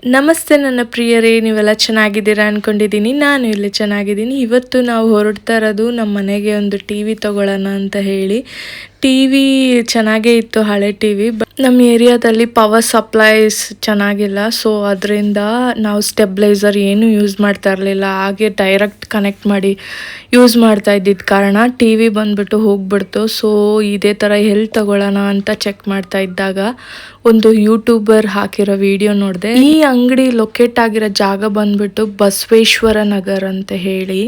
ನಮಸ್ತೆ ನನ್ನ ಪ್ರಿಯರೇ, ನೀವೆಲ್ಲ ಚೆನ್ನಾಗಿದ್ದೀರಾ ಅಂದ್ಕೊಂಡಿದ್ದೀನಿ. ನಾನು ಇಲ್ಲಿ ಚೆನ್ನಾಗಿದ್ದೀನಿ. ಇವತ್ತು ನಾವು ಹೊರಡ್ತಾ ಇರೋದು ನಮ್ಮ ಮನೆಗೆ ಒಂದು ಟಿ ವಿ ತೊಗೊಳ್ಳೋಣ ಅಂತ ಹೇಳಿ. ಟಿ ವಿ ಚೆನ್ನಾಗೇ ಇತ್ತು, ಹಳೆ ಟಿ ವಿ. ಬಟ್ ನಮ್ಮ ಏರಿಯಾದಲ್ಲಿ ಪವರ್ ಸಪ್ಲೈಸ್ ಚೆನ್ನಾಗಿಲ್ಲ, ಸೊ ಅದರಿಂದ ನಾವು ಸ್ಟೆಬ್ಲೈಸರ್ ಏನೂ ಯೂಸ್ ಮಾಡ್ತಾ ಇರಲಿಲ್ಲ. ಹಾಗೆ ಡೈರೆಕ್ಟ್ ಕನೆಕ್ಟ್ ಮಾಡಿ ಯೂಸ್ ಮಾಡ್ತಾ ಇದ್ದಿದ್ದ ಕಾರಣ ಟಿ ವಿ ಬಂದುಬಿಟ್ಟು ಹೋಗ್ಬಿಡ್ತು. ಸೊ ಇದೇ ಥರ ಎಲ್ಲಿ ತಗೊಳ್ಳೋಣ ಅಂತ ಚೆಕ್ ಮಾಡ್ತಾ ಇದ್ದಾಗ ಒಂದು ಯೂಟ್ಯೂಬರ್ ಹಾಕಿರೋ ವಿಡಿಯೋ ನೋಡಿದೆ. ಈ ಅಂಗಡಿ ಲೊಕೇಟ್ ಆಗಿರೋ ಜಾಗ ಬಂದ್ಬಿಟ್ಟು ಬಸವೇಶ್ವರ ನಗರ್ ಅಂತ ಹೇಳಿ.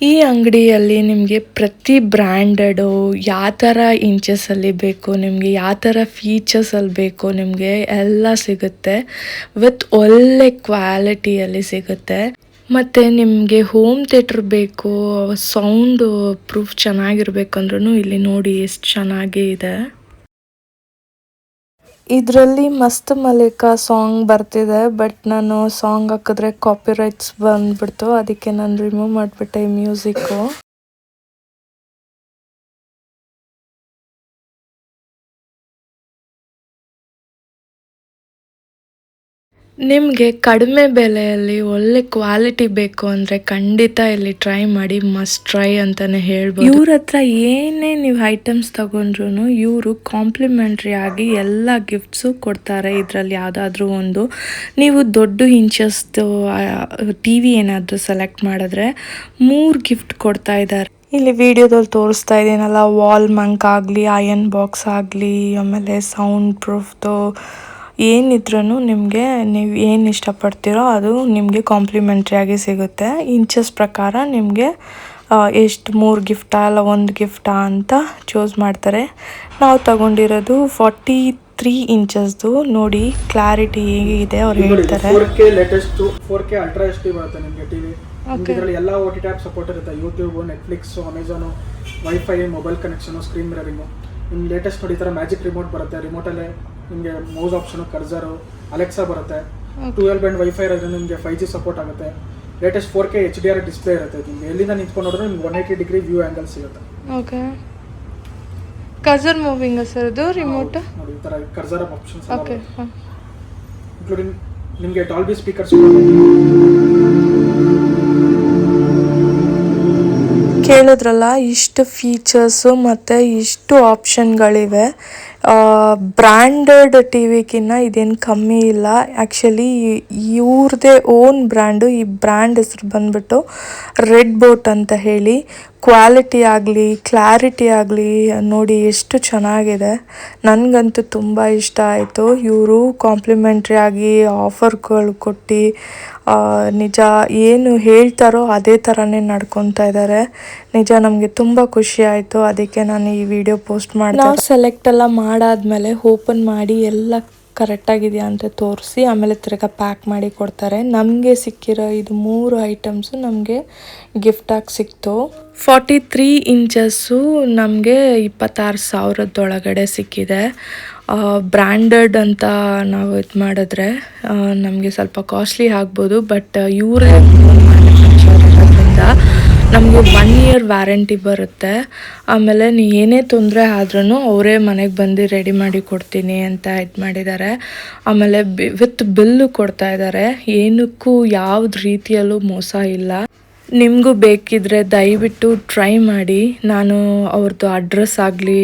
ಈ ಅಂಗಡಿಯಲ್ಲಿ ನಿಮಗೆ ಪ್ರತಿ ಬ್ರ್ಯಾಂಡೆಡು ಯಾವ ಥರ ಇಂಚಸಲ್ಲಿ ಬೇಕು, ನಿಮಗೆ ಯಾವ ಥರ ಫೀಚರ್ಸಲ್ಲಿ ಬೇಕು, ನಿಮಗೆ ಎಲ್ಲ ಸಿಗುತ್ತೆ. ವಿತ್ ಒಳ್ಳೆ ಕ್ವಾಲಿಟಿಯಲ್ಲಿ ಸಿಗುತ್ತೆ. ಮತ್ತು ನಿಮಗೆ ಹೋಮ್ ಥಿಯೇಟ್ರ್ ಬೇಕು, ಸೌಂಡು ಪ್ರೂಫ್ ಚೆನ್ನಾಗಿರ್ಬೇಕಂದ್ರೂ ಇಲ್ಲಿ ನೋಡಿ ಎಷ್ಟು ಚೆನ್ನಾಗಿ ಇದೆ. ಇದರಲ್ಲಿ ಮಸ್ತ್ ಮಲಿಕಾ ಸಾಂಗ್ ಬರ್ತಿದೆ, ಬಟ್ ನಾನು ಸಾಂಗ್ ಹಾಕಿದ್ರೆ ಕಾಪಿರೈಟ್ಸ್ ಬಂದ್ಬಿಡ್ತು. ಅದಕ್ಕೆ ನಾನು ರಿಮೂವ್ ಮಾಡಿಬಿಟ್ಟೆ ಈ ಮ್ಯೂಸಿಕ್ಕು. ನಿಮಗೆ ಕಡಿಮೆ ಬೆಲೆಯಲ್ಲಿ ಒಳ್ಳೆ ಕ್ವಾಲಿಟಿ ಬೇಕು ಅಂದರೆ ಖಂಡಿತ ಇಲ್ಲಿ ಟ್ರೈ ಮಾಡಿ, ಮಸ್ಟ್ ಟ್ರೈ ಅಂತಲೇ ಹೇಳ್ಬೋದು. ಇವ್ರ ಹತ್ರ ಏನೇ ನೀವು ಐಟಮ್ಸ್ ತಗೊಂಡ್ರು ಇವರು ಕಾಂಪ್ಲಿಮೆಂಟ್ರಿ ಆಗಿ ಎಲ್ಲ ಗಿಫ್ಟ್ಸು ಕೊಡ್ತಾರೆ. ಇದರಲ್ಲಿ ಯಾವುದಾದ್ರೂ ಒಂದು ನೀವು ದೊಡ್ಡ ಇಂಚಸ್ದು ಟಿ ವಿ ಏನಾದರೂ ಸೆಲೆಕ್ಟ್ ಮಾಡಿದ್ರೆ 3 ಗಿಫ್ಟ್ ಕೊಡ್ತಾ ಇದ್ದಾರೆ. ಇಲ್ಲಿ ವಿಡಿಯೋದಲ್ಲಿ ತೋರಿಸ್ತಾ ಇದ್ದೀನಲ್ಲ, ವಾಲ್ ಮಂಕ್ ಆಗಲಿ, ಅಯನ್ ಬಾಕ್ಸ್ ಆಗಲಿ, ಆಮೇಲೆ ಸೌಂಡ್ ಪ್ರೂಫ್ದು ಏನಿದ್ರೂ ನಿಮಗೆ ನೀವು ಏನು ಇಷ್ಟಪಡ್ತೀರೋ ಅದು ನಿಮಗೆ ಕಾಂಪ್ಲಿಮೆಂಟ್ರಿ ಆಗಿ ಸಿಗುತ್ತೆ. ಇಂಚಸ್ ಪ್ರಕಾರ ನಿಮಗೆ ಎಷ್ಟು 3 ಗಿಫ್ಟಾ ಅಲ್ಲ 1 ಗಿಫ್ಟಾ ಅಂತ ಚೂಸ್ ಮಾಡ್ತಾರೆ. ನಾವು ತಗೊಂಡಿರೋದು 43 ಇಂಚಸ್ದು. ನೋಡಿ ಕ್ಲಾರಿಟಿ ಹೇಗಿದೆ ಅವ್ರು ಹೇಳ್ತಾರೆ. 4K latest 4K ultra HD ಬರುತ್ತೆ ನಿಮಗೆ ಟಿವಿ. ಇದರಲ್ಲಿ ಎಲ್ಲ OTT ಆ್ಯಪ್ ಸಪೋರ್ಟ್ ಇರುತ್ತೆ. YouTube, Netflix, Amazon, wifi, mobile connection, screen mirroring. ನಿಮ್ಗೆ ಲೇಟೆಸ್ಟ್ ನೋಡಿ ಈ ಥರ ಮ್ಯಾಜಿಕ್ ರಿಮೋಟ್ ಬರುತ್ತೆ. ರಿಮೋಟಲ್ಲೇ ನಿಮಗೆ ಮೌಸ್ ಆಪ್ಷನು, ಕರ್ಸರು, ಅಲೆಕ್ಸಾ ಬರುತ್ತೆ. 12 ಬ್ಯಾಂಡ್ ವೈಫೈ ಇರೋದ್ರಿಂದ ನಿಮಗೆ 5G ಸಪೋರ್ಟ್ ಆಗುತ್ತೆ. ಲೇಟೆಸ್ಟ್ 4K HDR ಡಿಸ್ಪ್ಲೇ ಇರುತ್ತೆ. ನಿಮಗೆ ಎಲ್ಲಿಂದ ನಿಂತ್ಕೊಂಡು ನೋಡಿದ್ರೆ ನಿಮ್ಗೆ 180 ಡಿಗ್ರಿ ವ್ಯೂ ಆ್ಯಂಗಲ್ ಸಿಗುತ್ತೆ. ಓಕೆ, ಕರ್ಸರ್ ಮೂವಿಂಗ್ ಸರ್ ಇದು ರಿಮೋಟ್ ನೋಡಿ ಈ ಥರ ಕರ್ಸರ್ ಆಪ್ಷನ್ಸ್. ಓಕೆ, ಇನ್ಕ್ಲೂಡಿಂಗ್ ನಿಮಗೆ ಡಾಲ್ಬಿ ಸ್ಪೀಕರ್ಸ್. ಕೇಳಿದ್ರಲ್ಲ, ಇಷ್ಟು ಫೀಚರ್ಸು ಮತ್ತು ಇಷ್ಟು ಆಪ್ಷನ್ಗಳಿವೆ. ಬ್ರ್ಯಾಂಡೆಡ್ ಟಿ ವಿಗಿನ್ನ ಇದೇನು ಕಮ್ಮಿ ಇಲ್ಲ. ಆ್ಯಕ್ಚುಲಿ ಇವ್ರದ್ದೇ ಓನ್ ಬ್ರ್ಯಾಂಡು. ಈ ಬ್ರ್ಯಾಂಡ್ ಹೆಸರು ಬಂದ್ಬಿಟ್ಟು ರೆಡ್ ಬೋಟ್ ಅಂತ ಹೇಳಿ. ಕ್ವಾಲಿಟಿ ಆಗಲಿ, ಕ್ಲಾರಿಟಿ ಆಗಲಿ ನೋಡಿ ಎಷ್ಟು ಚೆನ್ನಾಗಿದೆ. ನನಗಂತೂ ತುಂಬ ಇಷ್ಟ ಆಯಿತು. ಇವರು ಕಾಂಪ್ಲಿಮೆಂಟ್ರಿ ಆಗಿ ಆಫರ್ಗಳು ಕೊಟ್ಟು ನಿಜ ಏನು ಹೇಳ್ತಾರೋ ಅದೇ ಥರನೇ ನಡ್ಕೊತಾ ಇದ್ದಾರೆ. ನಿಜ ನಮಗೆ ತುಂಬ ಖುಷಿ ಆಯಿತು. ಅದಕ್ಕೆ ನಾನು ಈ ವಿಡಿಯೋ ಪೋಸ್ಟ್ ಮಾಡಿದೆ. ನಾವು ಸೆಲೆಕ್ಟ್ ಎಲ್ಲ ಮಾಡಾದ್ಮೇಲೆ ಓಪನ್ ಮಾಡಿ ಎಲ್ಲ ಕರೆಕ್ಟಾಗಿದೆಯಾ ಅಂತ ತೋರಿಸಿ ಆಮೇಲೆ ತಿರ್ಗಾ ಪ್ಯಾಕ್ ಮಾಡಿ ಕೊಡ್ತಾರೆ. ನಮಗೆ ಸಿಕ್ಕಿರೋ ಇದು 3 ಐಟಮ್ಸು ನಮಗೆ ಗಿಫ್ಟಾಗಿ ಸಿಕ್ತು. 43 ಇಂಚಸ್ಸು ನಮಗೆ 26,000 ಒಳಗಡೆ ಸಿಕ್ಕಿದೆ. ಬ್ರ್ಯಾಂಡೆಡ್ ಅಂತ ನಾವು ಇದು ಮಾಡಿದ್ರೆ ನಮಗೆ ಸ್ವಲ್ಪ ಕಾಸ್ಟ್ಲಿ ಆಗ್ಬೋದು, ಬಟ್ ಇವರೇ ಮ್ಯಾನುಫ್ಯಾಕ್ಚರ್ ನಮಗೆ 1 ಇಯರ್ ವ್ಯಾರಂಟಿ ಬರುತ್ತೆ. ಆಮೇಲೆ ನೀವು ಏನೇ ತೊಂದರೆ ಆದ್ರೂ ಅವರೇ ಮನೆಗೆ ಬಂದು ರೆಡಿ ಮಾಡಿ ಕೊಡ್ತೀನಿ ಅಂತ ಇದು ಮಾಡಿದ್ದಾರೆ. ಆಮೇಲೆ ವಿತ್ ಬಿಲ್ಲು ಕೊಡ್ತಾ ಇದ್ದಾರೆ. ಏನಕ್ಕೂ ಯಾವ್ದು ರೀತಿಯಲ್ಲೂ ಮೋಸ ಇಲ್ಲ. ನಿಮಗೂ ಬೇಕಿದ್ರೆ ದಯವಿಟ್ಟು ಟ್ರೈ ಮಾಡಿ. ನಾನು ಅವ್ರದ್ದು ಅಡ್ರೆಸ್ ಆಗಲಿ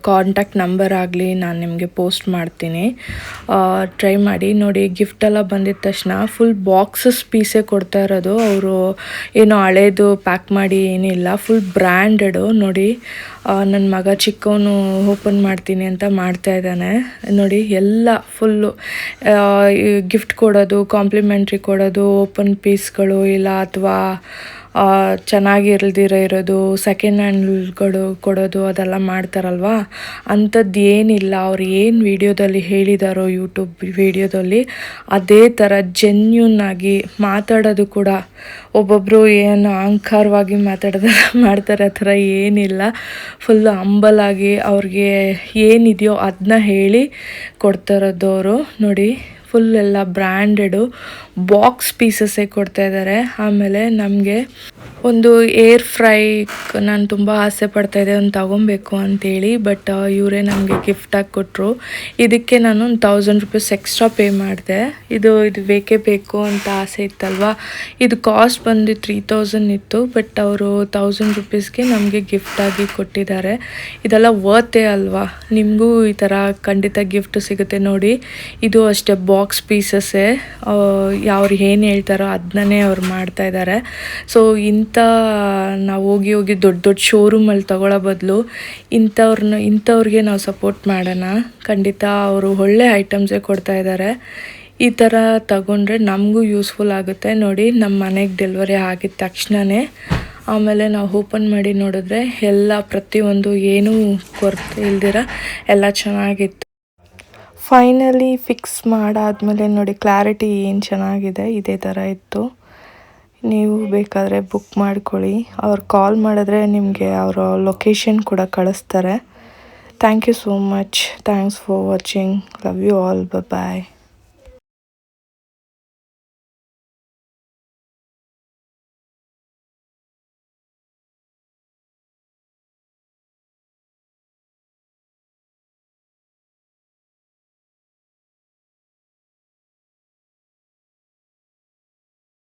ಕಾಂಟ್ಯಾಕ್ಟ್ ನಂಬರ್ ಆಗಲಿ ನಾನು ನಿಮಗೆ ಪೋಸ್ಟ್ ಮಾಡ್ತೀನಿ. ಟ್ರೈ ಮಾಡಿ. ನೋಡಿ ಗಿಫ್ಟೆಲ್ಲ ಬಂದಿದ ತಕ್ಷಣ ಫುಲ್ ಬಾಕ್ಸಸ್ ಪೀಸೇ ಕೊಡ್ತಾ ಇರೋದು. ಅವರು ಏನೋ ಹಳೇದು ಪ್ಯಾಕ್ ಮಾಡಿ ಏನಿಲ್ಲ, ಫುಲ್ ಬ್ರ್ಯಾಂಡೆಡು. ನೋಡಿ ನನ್ನ ಮಗ ಚಿಕ್ಕವನು ಓಪನ್ ಮಾಡ್ತೀನಿ ಅಂತ ಮಾಡ್ತಾ ಇದ್ದಾನೆ. ನೋಡಿ ಎಲ್ಲ ಫುಲ್ಲು ಗಿಫ್ಟ್ ಕೊಡೋದು, ಕಾಂಪ್ಲಿಮೆಂಟ್ರಿ ಕೊಡೋದು, ಓಪನ್ ಪೀಸ್ಗಳು ಇಲ್ಲ ಅಥವಾ ಚೆನ್ನಾಗಿಲ್ದಿರೋ ಇರೋದು, ಸೆಕೆಂಡ್ ಹ್ಯಾಂಡ್ಗಳು ಕೊಡೋದು ಅದೆಲ್ಲ ಮಾಡ್ತಾರಲ್ವ, ಅಂಥದ್ದು ಏನಿಲ್ಲ. ಅವ್ರು ಏನು ವಿಡಿಯೋದಲ್ಲಿ ಹೇಳಿದಾರೋ ಯೂಟ್ಯೂಬ್ ವಿಡಿಯೋದಲ್ಲಿ ಅದೇ ಥರ ಜೆನ್ಯೂನ್ ಆಗಿ ಮಾತಾಡೋದು ಕೂಡ. ಒಬ್ಬೊಬ್ಬರು ಏನು ಅಹಂಕಾರವಾಗಿ ಮಾತಾಡೋದೆಲ್ಲ ಮಾಡ್ತಾರೆ, ಆ ಥರ ಏನಿಲ್ಲ. ಫುಲ್ಲು ಹಂಬಲಾಗಿ ಅವ್ರಿಗೆ ಏನಿದೆಯೋ ಅದನ್ನ ಹೇಳಿ ಕೊಡ್ತಾರದವರು. ನೋಡಿ ಫುಲ್ ಎಲ್ಲ ಬ್ರ್ಯಾಂಡೆಡು ಬಾಕ್ಸ್ ಪೀಸಸ್ಸೇ ಕೊಡ್ತಾ ಇದ್ದಾರೆ. ಆಮೇಲೆ ನಮಗೆ ಒಂದು ಏರ್ ಫ್ರೈ ನಾನು ತುಂಬ ಆಸೆ ಪಡ್ತಾಯಿದ್ದೆ ಒಂದು ತೊಗೊಬೇಕು ಅಂತೇಳಿ. ಬಟ್ ಇವರೇ ನಮಗೆ ಗಿಫ್ಟಾಗಿ ಕೊಟ್ಟರು. ಇದಕ್ಕೆ ನಾನು ಒಂದು 1000 ರೂಪೀಸ್ ಎಕ್ಸ್ಟ್ರಾ ಪೇ ಮಾಡಿದೆ. ಇದು ಬೇಕೇ ಬೇಕು ಅಂತ ಆಸೆ ಇತ್ತಲ್ವ. ಇದು ಕಾಸ್ಟ್ ಬಂದು 3000 ಇತ್ತು. ಬಟ್ ಅವರು 1000 ರೂಪೀಸ್ಗೆ ನಮಗೆ ಗಿಫ್ಟಾಗಿ ಕೊಟ್ಟಿದ್ದಾರೆ. ಇದೆಲ್ಲ ವರ್ತೆ ಅಲ್ವಾ. ನಿಮಗೂ ಈ ಥರ ಖಂಡಿತ ಗಿಫ್ಟ್ ಸಿಗುತ್ತೆ ನೋಡಿ. ಇದು ಅಷ್ಟೇ ಬಾಕ್ಸ್ ಪೀಸಸ್ಸೇ. ಅವ್ರು ಏನು ಹೇಳ್ತಾರೋ ಅದನ್ನೇ ಅವ್ರು ಮಾಡ್ತಾಯಿದ್ದಾರೆ. ಸೊ ನಾವು ಹೋಗಿ ದೊಡ್ಡ ಶೋರೂಮಲ್ಲಿ ತಗೊಳ್ಳೋ ಬದಲು ಇಂಥವ್ರಿಗೆ ನಾವು ಸಪೋರ್ಟ್ ಮಾಡೋಣ. ಖಂಡಿತ ಅವರು ಒಳ್ಳೆ ಐಟಮ್ಸೇ ಕೊಡ್ತಾ ಇದ್ದಾರೆ. ಈ ಥರ ತಗೊಂಡ್ರೆ ನಮಗೂ ಯೂಸ್ಫುಲ್ ಆಗುತ್ತೆ. ನೋಡಿ, ನಮ್ಮ ಮನೆಗೆ ಡೆಲಿವರಿ ಆಗಿದ ತಕ್ಷಣವೇ ಆಮೇಲೆ ನಾವು ಓಪನ್ ಮಾಡಿ ನೋಡಿದ್ರೆ ಎಲ್ಲ ಪ್ರತಿಯೊಂದು ಏನೂ ಕೊರತೆ ಇಲ್ದಿರ ಎಲ್ಲ ಚೆನ್ನಾಗಿತ್ತು. ಫೈನಲಿ ಫಿಕ್ಸ್ ಮಾಡಾದ್ಮೇಲೆ ನೋಡಿ ಕ್ಲಾರಿಟಿ ಏನು ಚೆನ್ನಾಗಿದೆ. ಇದೇ ಥರ ಇತ್ತು. ನೀವು ಬೇಕಾದರೆ ಬುಕ್ ಮಾಡ್ಕೊಳ್ಳಿ. ಅವ್ರು ಕಾಲ್ ಮಾಡಿದ್ರೆ ನಿಮಗೆ ಅವರ ಲೊಕೇಶನ್ ಕೂಡ ಕಳಿಸ್ತಾರೆ. Thank you so much. Thanks for watching. Love you all. Bye.